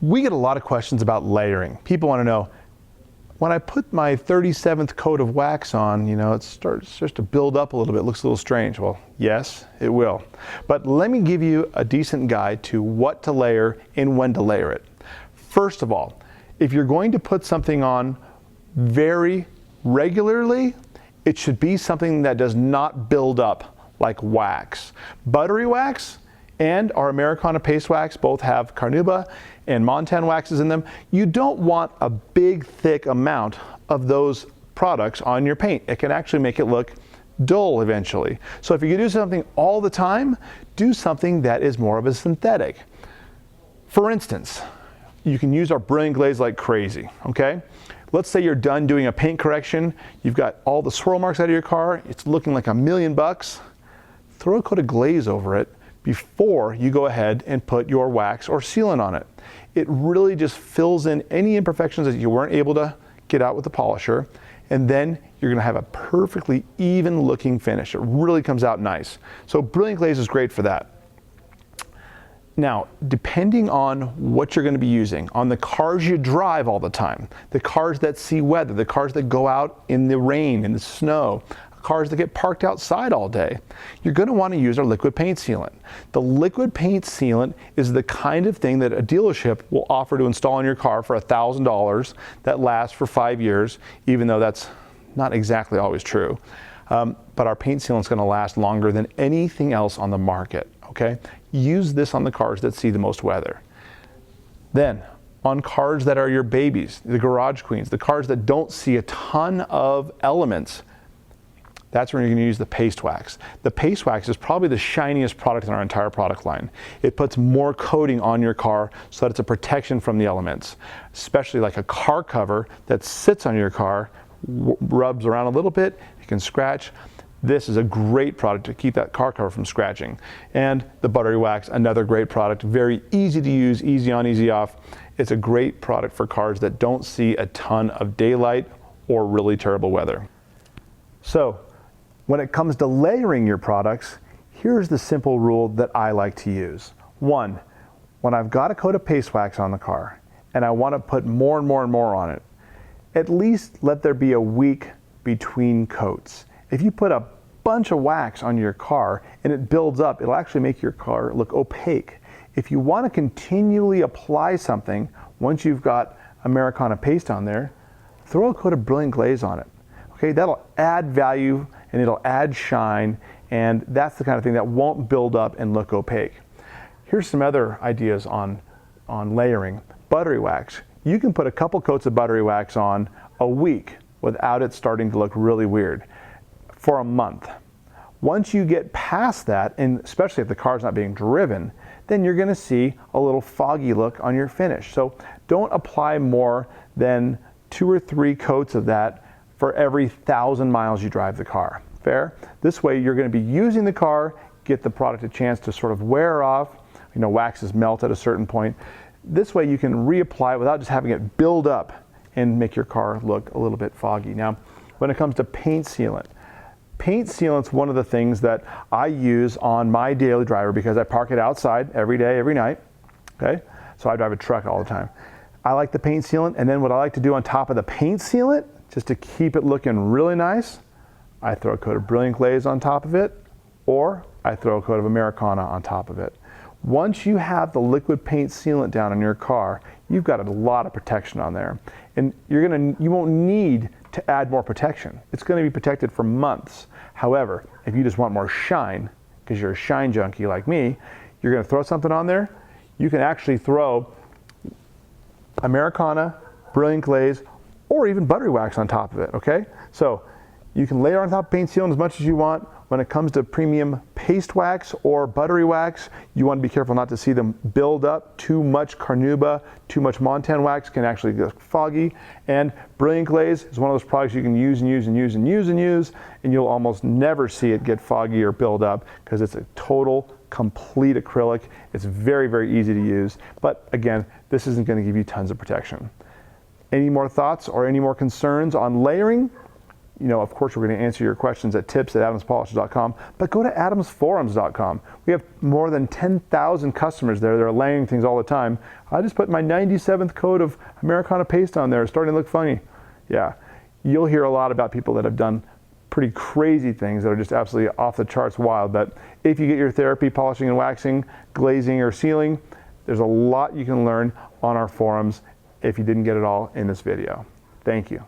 We get a lot of questions about layering. People want to know, when I put my 37th coat of wax on, you know, it starts to build up a little bit, it looks a little strange. Well, yes, it will. But let me give you a decent guide to what to layer and when to layer it. First of all, if you're going to put something on very regularly, it should be something that does not build up like wax. Buttery wax and our Americana paste wax both have carnauba and montan waxes in them. You don't want a big, thick amount of those products on your paint. It can actually make it look dull eventually. So if you do something all the time, do something that is more of a synthetic. For instance, you can use our Brilliant Glaze like crazy, okay? Let's say you're done doing a paint correction, you've got all the swirl marks out of your car, it's looking like $1,000,000. Throw a coat of glaze over it before you go ahead and put your wax or sealant on it. It really just fills in any imperfections that you weren't able to get out with the polisher, and then you're gonna have a perfectly even looking finish. It really comes out nice. So Brilliant Glaze is great for that. Now, depending on what you're gonna be using, on the cars you drive all the time, the cars that see weather, the cars that go out in the rain, in the snow, cars that get parked outside all day, you're going to want to use our liquid paint sealant. The liquid paint sealant is the kind of thing that a dealership will offer to install in your car for $1,000 that lasts for 5 years, even though that's not exactly always true. But our paint sealant is going to last longer than anything else on the market, okay? Use this on the cars that see the most weather. Then, on cars that are your babies, the garage queens, the cars that don't see a ton of elements, that's when you're going to use the paste wax. The paste wax is probably the shiniest product in our entire product line. It puts more coating on your car so that it's a protection from the elements, especially like a car cover that sits on your car, rubs around a little bit, it can scratch. This is a great product to keep that car cover from scratching. And the buttery wax, another great product, very easy to use, easy on, easy off. It's a great product for cars that don't see a ton of daylight or really terrible weather. So, when it comes to layering your products, here's the simple rule that I like to use. One, when I've got a coat of paste wax on the car and I want to put more and more and more on it, at least let there be a week between coats. If you put a bunch of wax on your car and it builds up, it'll actually make your car look opaque. If you want to continually apply something, once you've got Americana paste on there, throw a coat of Brilliant Glaze on it. Okay, that'll add value and it'll add shine, and that's the kind of thing that won't build up and look opaque. Here's some other ideas on layering. Buttery wax. You can put a couple coats of buttery wax on a week without it starting to look really weird for a month. Once you get past that, and especially if the car's not being driven, then you're going to see a little foggy look on your finish. So don't apply more than 2 or 3 coats of that for every 1,000 miles you drive the car. Fair? This way you're going to be using the car, get the product a chance to sort of wear off. You know, waxes melt at a certain point. This way you can reapply it without just having it build up and make your car look a little bit foggy. Now, when it comes to paint sealant's one of the things that I use on my daily driver because I park it outside every day, every night. Okay? So I drive a truck all the time. I like the paint sealant, and then what I like to do on top of the paint sealant, just to keep it looking really nice, I throw a coat of Brilliant Glaze on top of it, or I throw a coat of Americana on top of it. Once you have the liquid paint sealant down in your car, you've got a lot of protection on there. And you won't need to add more protection. It's going to be protected for months. However, if you just want more shine, because you're a shine junkie like me, you're going to throw something on there, you can actually throw Americana, Brilliant Glaze, or even buttery wax on top of it, okay? So you can layer on top of paint sealant as much as you want. When it comes to premium paste wax or buttery wax, you want to be careful not to see them build up. Too much carnauba, too much montan wax can actually get foggy. And Brilliant Glaze is one of those products you can use and use and use and use and use, and you'll almost never see it get foggy or build up because it's a total, complete acrylic. It's very, very easy to use. But again, this isn't going to give you tons of protection. Any more thoughts or any more concerns on layering? Of course, we're going to answer your questions at tips@adamspolishes.com, but go to adamsforums.com. We have more than 10,000 customers there. They're laying things all the time. I just put my 97th coat of Americana paste on there. It's starting to look funny. Yeah, you'll hear a lot about people that have done pretty crazy things that are just absolutely off the charts wild. But if you get your therapy, polishing and waxing, glazing or sealing, there's a lot you can learn on our forums if you didn't get it all in this video. Thank you.